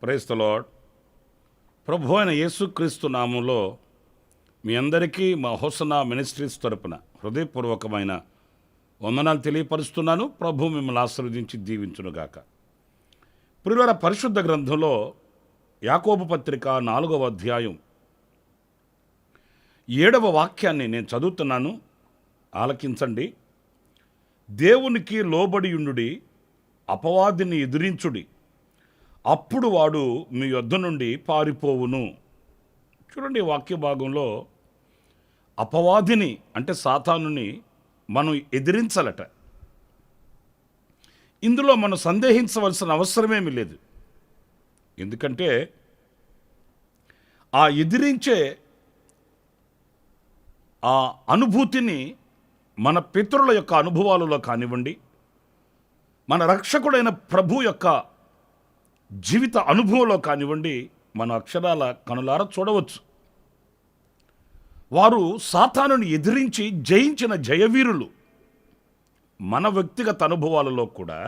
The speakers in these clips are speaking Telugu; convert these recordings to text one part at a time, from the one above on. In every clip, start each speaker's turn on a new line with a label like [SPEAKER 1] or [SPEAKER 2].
[SPEAKER 1] Praise the lord. ప్రభు అయిన యేసుక్రీస్తు నామంలో మీ అందరికీ మా హోసన్నా మినిస్ట్రీస్ తరపున హృదయపూర్వకమైన వందనాలు తెలియపరుస్తున్నాను. ప్రభు మిమ్మల్ని ఆశీర్వదించి దీవించునుగాక. ప్రియులారా, పరిశుద్ధ గ్రంథంలో యాకోబు పత్రిక 4వ అధ్యాయం 7వ వాక్యాన్ని నేను చదువుతున్నాను, ఆలకించండి. దేవునికి లోబడియుండుడి, అపవాదిని ఎదిరించుడి, అప్పుడు వాడు మీ యొద్ద నుండి పారిపోవును. చూడండి, వాక్య భాగంలో అపవాదిని అంటే సాతానుని మనం ఎదిరించాలట. ఇందులో మనం సందేహించవలసిన అవసరమేమీ లేదు. ఎందుకంటే ఆ ఎదిరించే ఆ అనుభూతిని మన పితరుల యొక్క అనుభవాలలో కానివ్వండి, మన రక్షకుడైన ప్రభు యొక్క జీవిత అనుభవంలో కానివ్వండి, మన అక్షరాల కనులారా చూడవచ్చు. వారు సాతానుని ఎదిరించి జయించిన జయవీరులు. మన వ్యక్తిగత అనుభవాలలో కూడా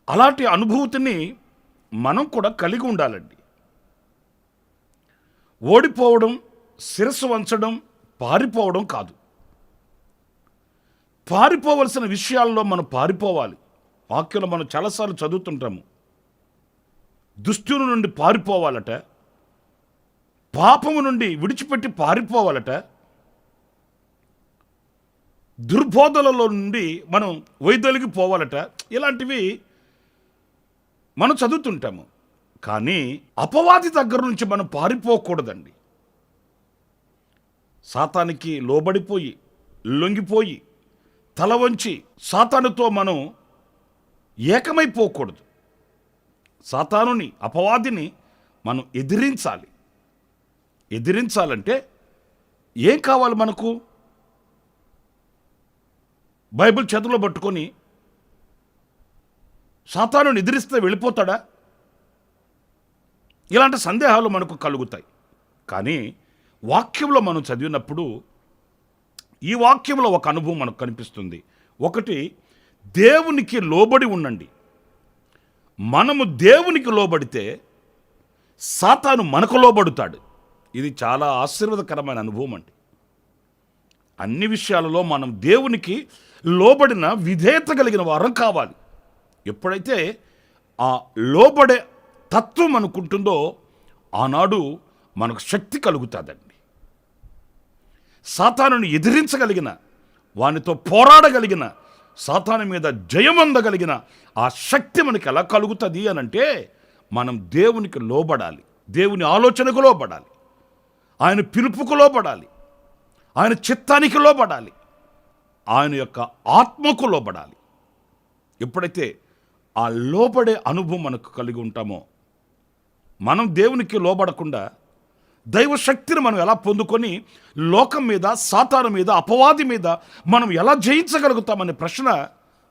[SPEAKER 1] అలాంటి అనుభూతిని మనం కూడా కలిగి ఉండాలండి. ఓడిపోవడం, శిరస్సు వంచడం, పారిపోవడం కాదు. పారిపోవలసిన విషయాల్లో మనం పారిపోవాలి. వాక్యంలో మనం చాలాసార్లు చదువుతుంటాము, దుష్టుని నుండి పారిపోవాలట, పాపము నుండి విడిచిపెట్టి పారిపోవాలట, దుర్బోధలలో నుండి మనం వైదొలిగిపోవాలట. ఇలాంటివి మనం చదువుతుంటాము. కానీ అపవాది దగ్గర నుంచి మనం పారిపోకూడదండి. సాతానికి లోబడిపోయి, లొంగిపోయి, తల వంచి సాతానుతో మనం ఏకమైపోకూడదు. సాతానుని, అపవాదిని మనం ఎదిరించాలి. ఎదిరించాలంటే ఏం కావాలి మనకు? బైబిల్ చేతిలో పట్టుకొని సాతానుని ఎదిరిస్తే వెళ్ళిపోతాడా? ఇలాంటి సందేహాలు మనకు కలుగుతాయి. కానీ వాక్యంలో మనం చదివినప్పుడు ఈ వాక్యంలో ఒక అనుభవం మనకు కనిపిస్తుంది. ఒకటి, దేవునికి లోబడి ఉండండి. మనము దేవునికి లోబడితే సాతాను మనకు లోబడుతాడు. ఇది చాలా ఆశీర్వాదకరమైన అనుభవం అండి. అన్ని విషయాలలో మనం దేవునికి లోబడిన విధేయత కలిగిన వారం కావాలి. ఎప్పుడైతే ఆ లోబడే తత్వం అనుకుంటుందో ఆనాడు మనకు శక్తి కలుగుతుందండి. సాతానుని ఎదిరించగలిగిన, వానితో పోరాడగలిగిన, సాతాను మీద జయమందగలిగిన ఆ శక్తి మనకి ఎలా కలుగుతుంది అనంటే మనం దేవునికి లోబడాలి. దేవుని ఆలోచనకు లోబడాలి, ఆయన పిలుపుకు లోబడాలి, ఆయన చిత్తానికి లోబడాలి, ఆయన యొక్క ఆత్మకు లోబడాలి. ఎప్పుడైతే ఆ లోబడే అనుభవం మనకు కలిగి ఉంటామో, మనం దేవునికి లోబడకుండా దైవశక్తిని మనం ఎలా పొందుకొని లోకం మీద, సాతాను మీద, అపవాది మీద మనం ఎలా జయించగలుగుతామనే ప్రశ్న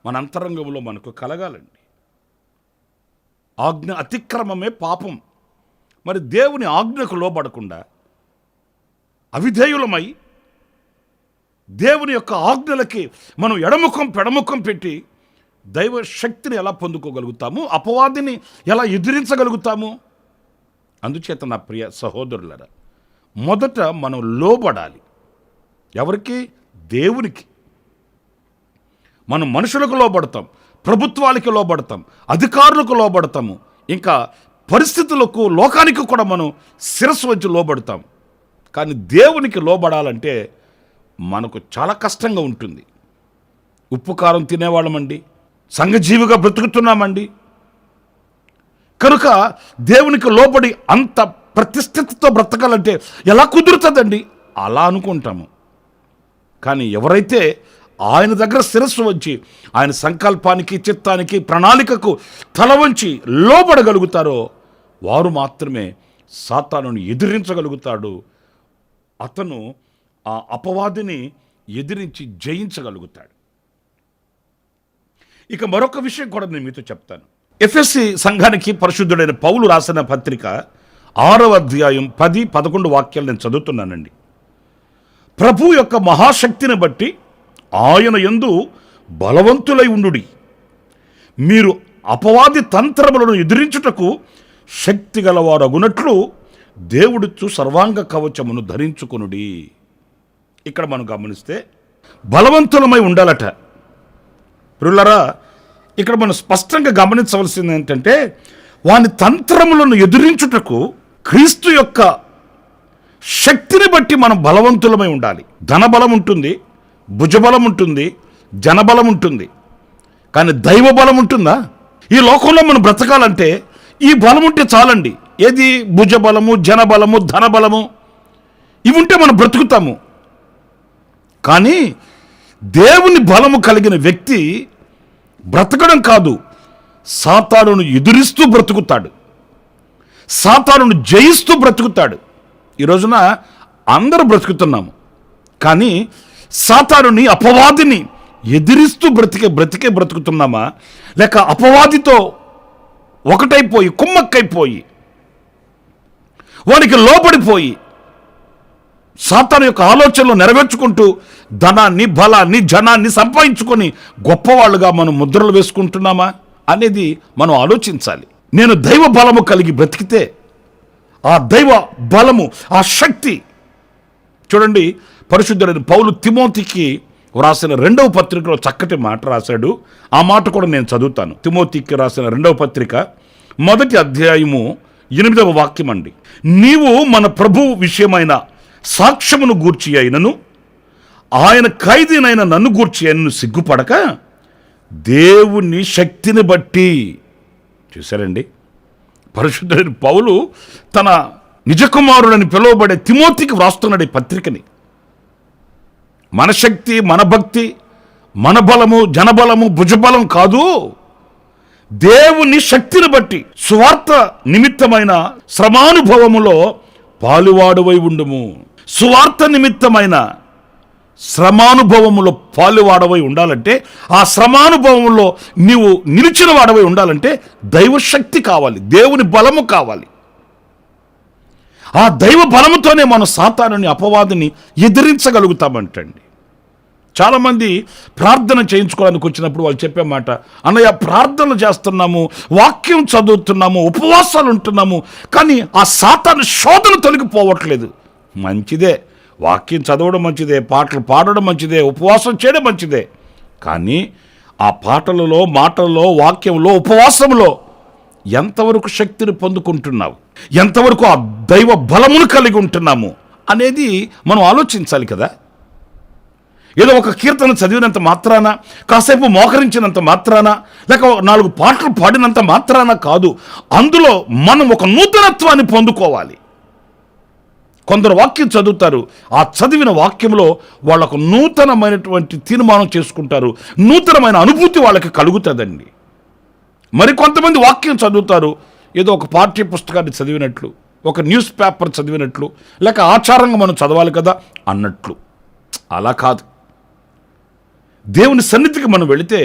[SPEAKER 1] మన అంతరంగంలో మనకు కలగాలండి. ఆజ్ఞ అతిక్రమమే పాపం. మరి దేవుని ఆజ్ఞకు లోబడకుండా అవిధేయులమై దేవుని యొక్క ఆజ్ఞలకి మనం ఎడముఖం పెడముఖం పెట్టి దైవ శక్తిని ఎలా పొందుకోగలుగుతాము? అపవాదిని ఎలా ఎదిరించగలుగుతాము? అందుచేత నా ప్రియ సహోదరులరా, మొదట మనం లోబడాలి. ఎవరికి? దేవునికి. మనం మనుషులకు లోబడతాం, ప్రభుత్వాలకి లోబడతాం, అధికారులకు లోబడతాము, ఇంకా పరిస్థితులకు, లోకానికి కూడా మనం శిరస్సు వచ్చి లోబడతాం. కానీ దేవునికి లోబడాలంటే మనకు చాలా కష్టంగా ఉంటుంది. ఉప్పు కారం తినేవాళ్ళమండి, సంఘజీవిగా బ్రతుకుతున్నామండి. కనుక దేవునికి లోబడి అంత ప్రతిష్ఠితతో బ్రతకాలంటే ఎలా కుదురుతుందండి? అలా అనుకుంటాము. కానీ ఎవరైతే ఆయన దగ్గర శిరస్సు వంచి ఆయన సంకల్పానికి, చిత్తానికి, ప్రణాళికకు తల వంచి లోబడగలుగుతారో వారు మాత్రమే సాతానుని ఎదిరించగలుగుతాడు. అతను ఆ అపవాదిని ఎదిరించి జయించగలుగుతాడు. ఇక మరొక విషయం కూడా నేను మీతో చెప్తాను. ఎఫెసీ సంఘానికి పరిశుద్ధుడైన పౌలు రాసిన పత్రిక 6వ అధ్యాయం 10-11 వాక్యాలు నేను చదువుతున్నానండి. ప్రభు యొక్క మహాశక్తిని బట్టి ఆయన యందు బలవంతులై ఉండుడి, మీరు అపవాది తంత్రములను ఎదిరించుటకు శక్తి గలవారగునట్లు దేవుడిచ్చు సర్వాంగ కవచమును ధరించుకొనుడి. ఇక్కడ మనం గమనిస్తే బలవంతులమై ఉండాలట. ప్రియులారా, ఇక్కడ మనం స్పష్టంగా గమనించవలసింది ఏంటంటే, వాని తంత్రములను ఎదిరించుటకు క్రీస్తు యొక్క శక్తిని బట్టి మనం బలవంతులమై ఉండాలి. ధనబలం ఉంటుంది, భుజబలం ఉంటుంది, జనబలం ఉంటుంది, కానీ దైవ బలం ఉంటుందా? ఈ లోకంలో మనం బ్రతకాలంటే ఈ బలం ఉంటే చాలండి. ఏది? భుజబలము, జనబలము, ధనబలము, ఇవి ఉంటే మనం బ్రతుకుతాము. కానీ దేవుని బలము కలిగిన వ్యక్తి బ్రతకడం కాదు, సాతానును ఎదురిస్తూ బ్రతుకుతాడు, సాతానును జయిస్తూ బ్రతుకుతాడు. ఈ రోజున అందరూ బ్రతుకుతున్నాము, కానీ సాతానుని, అపవాదిని ఎదిరిస్తూ బ్రతికే బ్రతుకుతున్నామా, లేక అపవాదితో ఒకటైపోయి, కుమ్మక్కైపోయి, వానికి లోబడిపోయి సాతాను యొక్క ఆలోచనలు నెరవేర్చుకుంటూ ధనాన్ని, బలాన్ని, జనాన్ని సంపాదించుకొని గొప్పవాళ్ళుగా మనం ముద్రలు వేసుకుంటున్నామా అనేది మనం ఆలోచించాలి. నేను దైవ బలము కలిగి బ్రతికితే ఆ దైవ బలము, ఆ శక్తి, చూడండి, పరిశుద్ధుడైన పౌలు తిమోతికి రాసిన 2వ పత్రికలో చక్కటి మాట రాశాడు. ఆ మాట కూడా నేను చదువుతాను. తిమోతికి రాసిన 2వ పత్రిక 1వ అధ్యాయము 8వ వాక్యం అండి. నీవు మన ప్రభువు విషయమైన సాక్ష్యమును గూర్చి అయినను, ఆయన ఖైదీనైన నన్ను గూర్చి అయినను సిగ్గుపడక దేవుని శక్తిని బట్టి. చూశారండి, పరిశుద్ధుడైన పౌలు తన నిజకుమారుడని పిలువబడే తిమోతికి వ్రాస్తున్నాడు ఈ పత్రికని. మన శక్తి, మన భక్తి, మన బలము, జనబలము, భుజబలం కాదు, దేవుని శక్తిని బట్టి సువార్త నిమిత్తమైన శ్రమానుభవములో పాలువాడువై ఉండుము. సువార్త నిమిత్తమైన శ్రమానుభవములో పాలువాడవై ఉండాలంటే, ఆ శ్రమానుభవంలో నీవు నిలిచిన వాడవై ఉండాలంటే దైవశక్తి కావాలి, దేవుని బలము కావాలి. ఆ దైవ బలముతోనే మనం సాతానుని, అపవాదిని ఎదిరించగలుగుతామంటండి. చాలామంది ప్రార్థన చేయించుకోవడానికి వచ్చినప్పుడు వాళ్ళు చెప్పే మాట, అన్నయ్య ప్రార్థనలు చేస్తున్నాము, వాక్యం చదువుతున్నాము, ఉపవాసాలు ఉంటున్నాము, కానీ ఆ సాతాను శోధన తొలగిపోవట్లేదు. మంచిదే, వాక్యం చదవడం మంచిదే, పాటలు పాడడం మంచిదే, ఉపవాసం చేయడం మంచిదే, కానీ ఆ పాటలలో, మాటల్లో, వాక్యంలో, ఉపవాసంలో ఎంతవరకు శక్తిని పొందుకుంటున్నావు, ఎంతవరకు ఆ దైవ బలమును కలిగి ఉంటున్నాము అనేది మనం ఆలోచించాలి కదా. ఏదో ఒక కీర్తన చదివినంత మాత్రాన, కాసేపు మోకరించినంత మాత్రాన, లేక 4 పాటలు పాడినంత మాత్రాన కాదు, అందులో మనం ఒక నూతనత్వాన్ని పొందుకోవాలి. కొందరు వాక్యం చదువుతారు, ఆ చదివిన వాక్యంలో వాళ్ళకు నూతనమైనటువంటి తీర్మానం చేసుకుంటారు, నూతనమైన అనుభూతి వాళ్ళకి కలుగుతుందండి. మరి కొంతమంది వాక్యం చదువుతారు, ఏదో ఒక పాఠ్య పుస్తకాన్ని చదివినట్లు, ఒక న్యూస్ పేపర్ చదివినట్లు, లేక ఆచారంగా మనం చదవాలి కదా అన్నట్లు. అలా కాదు. దేవుని సన్నిధికి మనం వెళితే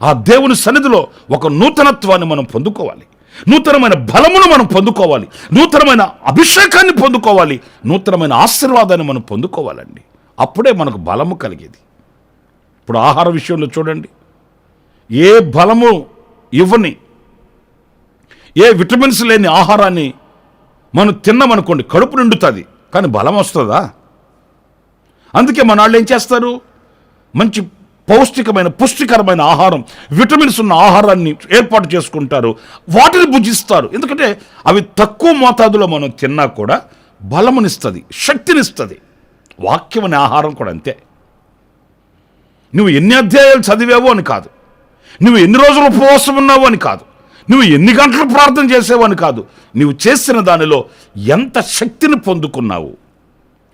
[SPEAKER 1] ఆ దేవుని సన్నిధిలో ఒక నూతనత్వాన్ని మనం పొందుకోవాలి, నూతనమైన బలమును మనం పొందుకోవాలి, నూతనమైన అభిషేకాన్ని పొందుకోవాలి, నూతనమైన ఆశీర్వాదాన్ని మనం పొందుకోవాలండి. అప్పుడే మనకు బలము కలిగేది. ఇప్పుడు ఆహార విషయంలో చూడండి, ఏ బలము ఇవ్వని, ఏ విటమిన్స్ లేని ఆహారాన్ని మనం తిన్నామనుకోండి కడుపు నిండుతుంది, కానీ బలం వస్తుందా? అందుకే మన వాళ్ళు ఏం చేస్తారు, మంచి పౌష్టికమైన, పుష్టికరమైన ఆహారం, విటమిన్స్ ఉన్న ఆహారాన్ని ఏర్పాటు చేసుకుంటారు, వాటిని భుజిస్తారు. ఎందుకంటే అవి తక్కువ మోతాదులో మనం తిన్నా కూడా బలమునిస్తుంది, శక్తినిస్తుంది. వాక్యం అనే ఆహారం కూడా అంతే. నువ్వు ఎన్ని అధ్యాయాలు చదివావు అని కాదు, నువ్వు ఎన్ని రోజులు ఉపవాసం ఉన్నావు అని కాదు, నువ్వు ఎన్ని గంటలు ప్రార్థన చేసావు అని కాదు, నువ్వు చేసిన దానిలో ఎంత శక్తిని పొందుకున్నావు.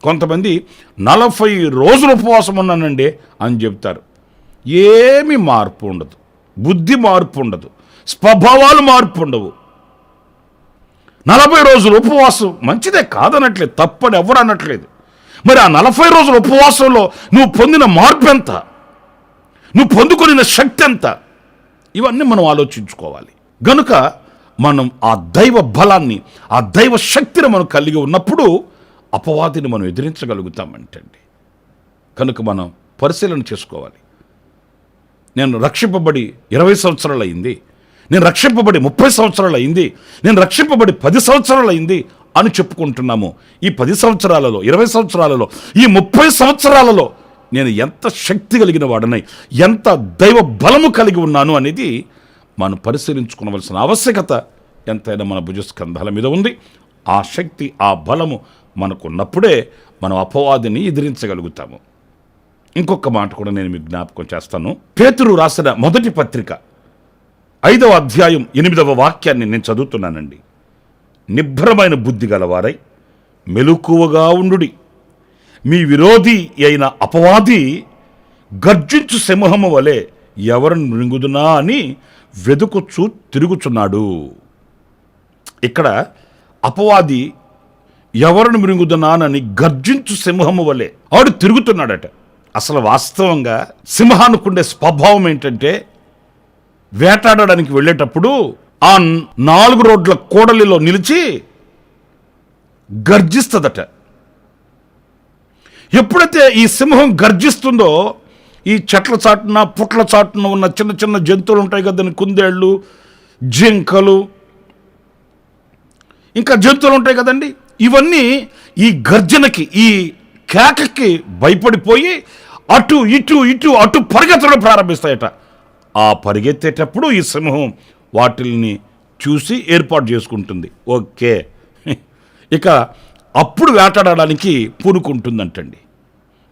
[SPEAKER 1] కొంతమంది 40 రోజులు ఉపవాసం ఉన్నానండి అని చెప్తారు. ఏమీ మార్పు ఉండదు, బుద్ధి మార్పు ఉండదు, స్వభావాలు మార్పు ఉండవు. 40 రోజులు ఉపవాసం మంచిదే, కాదనట్లేదు, తప్పని ఎవరు అనట్లేదు. మరి ఆ 40 రోజుల ఉపవాసంలో నువ్వు పొందిన మార్పు ఎంత, నువ్వు పొందుకొనిన శక్తి ఎంత, ఇవన్నీ మనం ఆలోచించుకోవాలి. గనుక మనం ఆ దైవ బలాన్ని, ఆ దైవ శక్తిని మనం కలిగి ఉన్నప్పుడు అపవాదిని మనం ఎదిరించగలుగుతామంటండి. కనుక మనం పరిశీలన చేసుకోవాలి. నేను రక్షింపబడి 20 సంవత్సరాలు అయింది, నేను రక్షింపబడి 30 సంవత్సరాలు అయింది, నేను రక్షింపబడి 10 సంవత్సరాలు అయింది అని చెప్పుకుంటున్నాము. ఈ 10 సంవత్సరాలలో, 20 సంవత్సరాలలో, ఈ 30 సంవత్సరాలలో నేను ఎంత శక్తి కలిగిన వాడనై, ఎంత దైవ బలము కలిగి ఉన్నాను అనేది మనం పరిశీలించుకోవలసిన ఆవశ్యకత ఎంతైనా మన భుజస్కంధాల మీద ఉంది. ఆ శక్తి, ఆ బలము మనకున్నప్పుడే మనం అపవాదిని ఎదిరించగలుగుతాము. ఇంకొక మాట కూడా నేను మీకు జ్ఞాపకం చేస్తాను. పేతురు రాసిన మొదటి పత్రిక 5వ అధ్యాయం 8వ వాక్యాన్ని నేను చదువుతున్నానండి. నిభ్రమైన బుద్ధి గలవారై మెలకువగా ఉండుడి. మీ విరోధి అయిన అపవాది గర్జించు సింహము వలె ఎవరిని మృంగుదునా అని వెదుకుచూ తిరుగుచున్నాడు. ఇక్కడ అపవాది ఎవరిని మృంగుదునానని గర్జించు సింహము వలె ఆడు తిరుగుతున్నాడట. అసలు వాస్తవంగా సింహానుకుండే స్వభావం ఏంటంటే, వేటాడడానికి వెళ్ళేటప్పుడు ఆ 4 రోడ్ల కూడలిలో నిలిచి గర్జిస్తుందట. ఎప్పుడైతే ఈ సింహం గర్జిస్తుందో, ఈ చెట్ల చాటున, పుట్ల చాటున ఉన్న చిన్న చిన్న జంతువులు ఉంటాయి కదండి, కుందేళ్ళు, జింకలు, ఇంకా జంతువులు ఉంటాయి కదండి, ఇవన్నీ ఈ గర్జనకి, ఈ కేకకి భయపడిపోయి అటు ఇటు ఇటు అటు పరిగెత్తడం ప్రారంభిస్తాయట. ఆ పరిగెత్తేటప్పుడు ఈ సింహం వాటిల్ని చూసి ఏర్పాటు చేసుకుంటుంది. ఓకే, ఇక అప్పుడు వేటాడడానికి పూనుకుంటుందంటండి.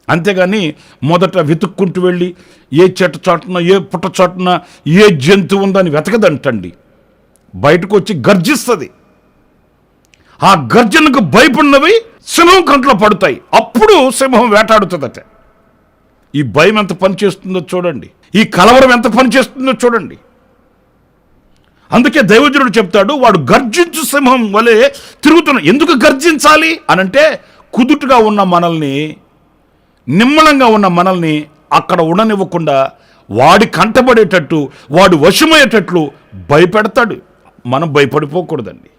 [SPEAKER 1] అంతేగాని మొదట వెతుక్కుంటూ వెళ్ళి ఏ చెట్టు చాటున, ఏ పుట్ట చాటున ఏ జంతువు ఉందని వెతకదంటండి. బయటకు వచ్చి గర్జిస్తుంది. ఆ గర్జనకు భయపడినవి సింహం కంట్లో పడతాయి. అప్పుడు సింహం వేటాడుతుందట. ఈ భయం ఎంత పనిచేస్తుందో చూడండి, ఈ కలవరం ఎంత పనిచేస్తుందో చూడండి. అందుకే దైవజనుడు చెప్తాడు, వాడు గర్జించు సింహం వలె తిరుగుతున్నాడు. ఎందుకు గర్జించాలి అనంటే, కుదుటుగా ఉన్న మనల్ని, నిమ్మలంగా ఉన్న మనల్ని అక్కడ ఉండనివ్వకుండా వాడి కంటబడేటట్టు, వాడు వశమయ్యేటట్లు భయపెడతాడు. మనం భయపడిపోకూడదండి.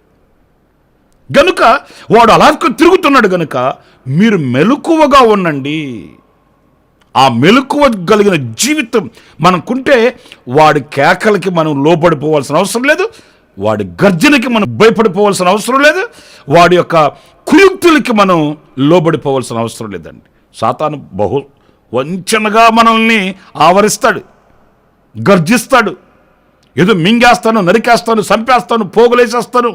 [SPEAKER 1] గనుక వాడు అలా తిరుగుతున్నాడు గనుక మీరు మెలకువగా ఉండండి. ఆ మెలకువ కలిగిన జీవితం మనకుంటే వాడి కేకలకి మనం లోబడిపోవాల్సిన అవసరం లేదు, వాడి గర్జనకి మనం భయపడిపోవాల్సిన అవసరం లేదు, వాడి యొక్క కుయుక్తులకి మనం లోబడిపోవాల్సిన అవసరం లేదండి. సాతాను బహు వంచనగా మనల్ని ఆవరిస్తాడు, గర్జిస్తాడు. ఏదో మింగేస్తాను, నరికేస్తాను, చంపేస్తాను, పోగులేసేస్తాను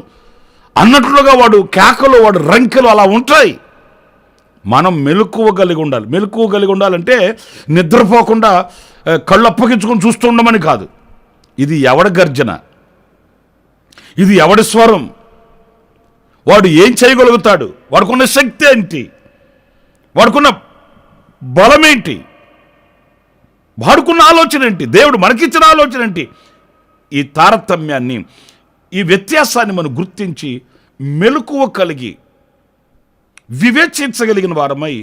[SPEAKER 1] అన్నట్లుగా వాడు కేకలు, వాడు రంకెలు అలా ఉంటాయి. మనం మెలకువ కలిగి ఉండాలి. మెలకువ కలిగి ఉండాలంటే నిద్రపోకుండా కళ్ళు అప్పగించుకొని చూస్తూ ఉండమని కాదు. ఇది ఎవడి గర్జన, ఇది ఎవడి స్వరం, వాడు ఏం చేయగలుగుతాడు, వాడుకున్న శక్తి ఏంటి, వాడుకున్న బలం ఏంటి, వాడుకున్న ఆలోచన ఏంటి, దేవుడు మనకిచ్చిన ఆలోచన ఏంటి, ఈ తారతమ్యాన్ని, ఈ వ్యత్యాసాన్ని మనం గుర్తించి మెలకువ కలిగి వివేచించగలిగిన వారమై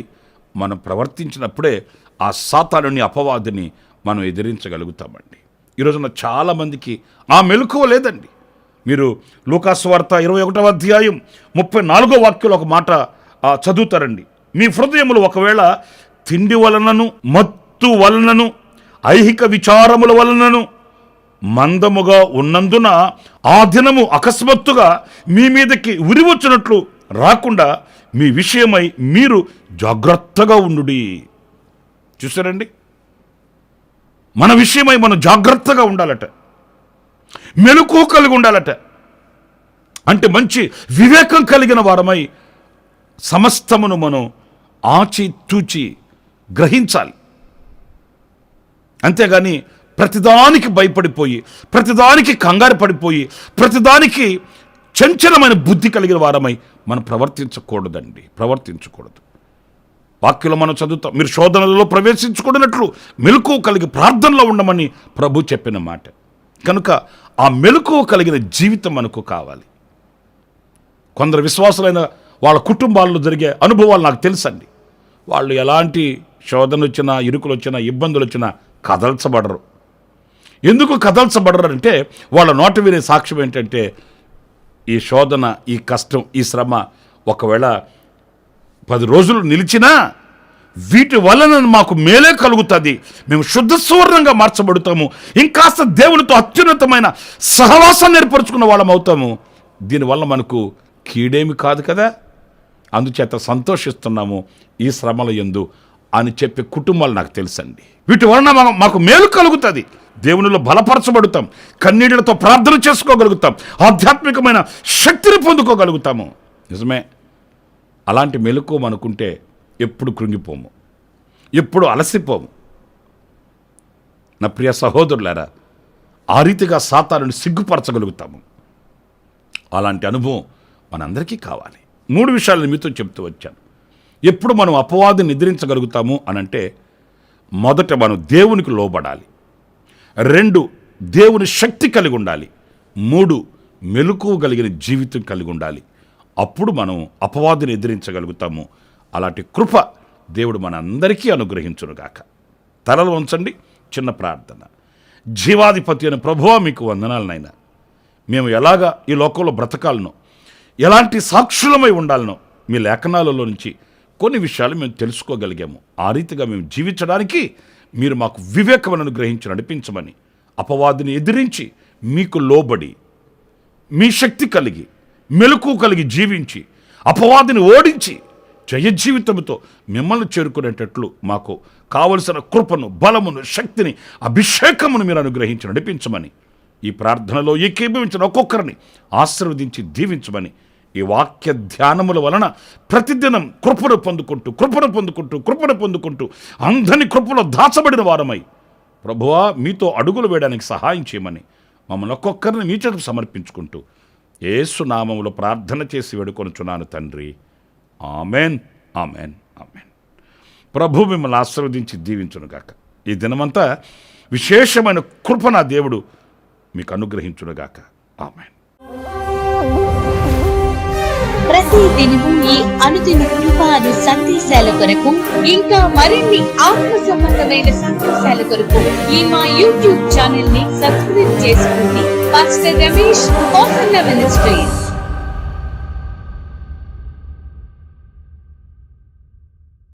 [SPEAKER 1] మనం ప్రవర్తించినప్పుడే ఆ సాతానుని, అపవాదిని మనం ఎదిరించగలుగుతామండి. ఈరోజున చాలామందికి ఆ మెలకువ లేదండి. మీరు లూకాసు వార్త 21వ అధ్యాయం 34వ వాక్యంలో ఒక మాట చదువుతారండి. మీ హృదయములు ఒకవేళ తిండి వలనను, మత్తు వలనను, ఐహిక విచారముల వలనను మందముగా ఉన్నందున ఆ దినము అకస్మాత్తుగా మీ మీదకి ఉరివచ్చినట్లు రాకుండా మీ విషయమై మీరు జాగ్రత్తగా ఉండుడి. చూసారండి, మన విషయమై మనం జాగ్రత్తగా ఉండాలట, మెలకువ కలిగి ఉండాలట. అంటే మంచి వివేకం కలిగిన వారమై సమస్తమును మనం ఆచితూచి గ్రహించాలి. అంతేగాని ప్రతిదానికి భయపడిపోయి, ప్రతిదానికి కంగారు పడిపోయి, ప్రతిదానికి చంచలమైన బుద్ధి కలిగిన వారమై మనం ప్రవర్తించకూడదండి, ప్రవర్తించకూడదు. వాక్యంలో మనం చదువుతాం, మీరు శోధనలలో ప్రవేశించుకున్నట్లు మెలకువ కలిగి ప్రార్థనలో ఉండమని ప్రభు చెప్పిన మాట. కనుక ఆ మెలకువ కలిగిన జీవితం మనకు కావాలి. కొందరు విశ్వాసులైన వాళ్ళ కుటుంబాల్లో జరిగే అనుభవాలు నాకు తెలుసండి. వాళ్ళు ఎలాంటి శోధన వచ్చినా, ఇరుకులు వచ్చినా, ఇబ్బందులు వచ్చినా కదల్చబడరు. ఎందుకు కదల్చబడరు అంటే వాళ్ళ నోట వినే సాక్ష్యం ఏంటంటే, ఈ శోధన, ఈ కష్టం, ఈ శ్రమ ఒకవేళ 10 రోజులు నిలిచినా వీటి వలన మాకు మేలే కలుగుతుంది, మేము శుద్ధ సువర్ణంగా మార్చబడతాము, ఇంకాస్త దేవునితో అత్యున్నతమైన సహవాసాన్ని ఏర్పరచుకున్న వాళ్ళం అవుతాము, దీనివల్ల మనకు కీడేమి కాదు కదా, అందుచేత సంతోషిస్తున్నాము ఈ శ్రమల యందు అని చెప్పే కుటుంబాలు నాకు తెలుసండి. వీటి వలన మాకు మేలు కలుగుతుంది, దేవునిలో బలపరచబడతాం, కన్నీళ్లతో ప్రార్థన చేసుకోగలుగుతాం, ఆధ్యాత్మికమైన శక్తిని పొందుకోగలుగుతాము. నిజమే, అలాంటి మెలకువ మనకుంటే ఎప్పుడు కృంగిపోము, ఎప్పుడు అలసిపోము. నా ప్రియ సహోదరులారా, ఆ రీతిగా సాతానుని సిగ్గుపరచగలుగుతాము. అలాంటి అనుభవం మనందరికీ కావాలి. 3 విషయాలను మీతో చెప్తూ వచ్చాను. ఎప్పుడు మనం అపవాదిని నిద్రించగలుగుతాము అనంటే, మొదట మనం దేవునికి లోబడాలి, 2 దేవుని శక్తి కలిగి ఉండాలి, 3 మెలకువ కలిగిన జీవితం కలిగి ఉండాలి. అప్పుడు మనం అపవాదిని ఎదిరించగలుగుతాము. అలాంటి కృప దేవుడు మనందరికీ అనుగ్రహించునుగాక. తలలు ఉంచండి, చిన్న ప్రార్థన. జీవాధిపతి అయిన ప్రభువా, మీకు వందనాలు నాయనా. మేము ఎలాగా ఈ లోకంలో బ్రతకాలనో, ఎలాంటి సాక్షులమై ఉండాలనో మీ లేఖనాలలో నుంచి కొన్ని విషయాలు మేము తెలుసుకోగలిగాము. ఆ రీతిగా మేము జీవించడానికి మీరు మాకు వివేకమును అనుగ్రహించి నడిపించమని, అపవాదిని ఎదిరించి మీకు లోబడి మీ శక్తి కలిగి మెలకువ కలిగి జీవించి అపవాదిని ఓడించి జయ జీవితంతో మిమ్మల్ని చేరుకునేటట్లు మాకు కావలసిన కృపను, బలమును, శక్తిని, అభిషేకమును మీరు అనుగ్రహించి నడిపించమని, ఈ ప్రార్థనలో ఏకీభవించిన ఒక్కొక్కరిని ఆశీర్వదించి దీవించమని, ఈ వాక్య ధ్యానముల వలన ప్రతిదినం కృపను పొందుకుంటూ అందరి కృపలో దాచబడిన వారమై ప్రభువా మీతో అడుగులు వేయడానికి సహాయం చేయమని మమ్మల్ని ఒక్కొక్కరిని మీ చేతులకు సమర్పించుకుంటూ యేసు నామములో ప్రార్థన చేసి వేడుకొనుచున్నాను తండ్రి. Amen, amen, amen. ప్రభు మిమ్మల్ని ఆశీర్వదించి దీవించునుగాక. ఈ దినమంతా విశేషమైన కృప నా దేవుడు మీకు అనుగ్రహించునుగాక. ఆమెన్.
[SPEAKER 2] ప్రతి దినము ఈ అనుదిన కృపాను సందేశాల కొరకు, ఇంకా మరిన్ని ఆత్మ సంబంధమైన సందేశాల కొరకు ఈ మా యూట్యూబ్ ఛానల్ ని సబ్స్క్రైబ్ చేసుకోండి. Pastor Ramesh, ministries.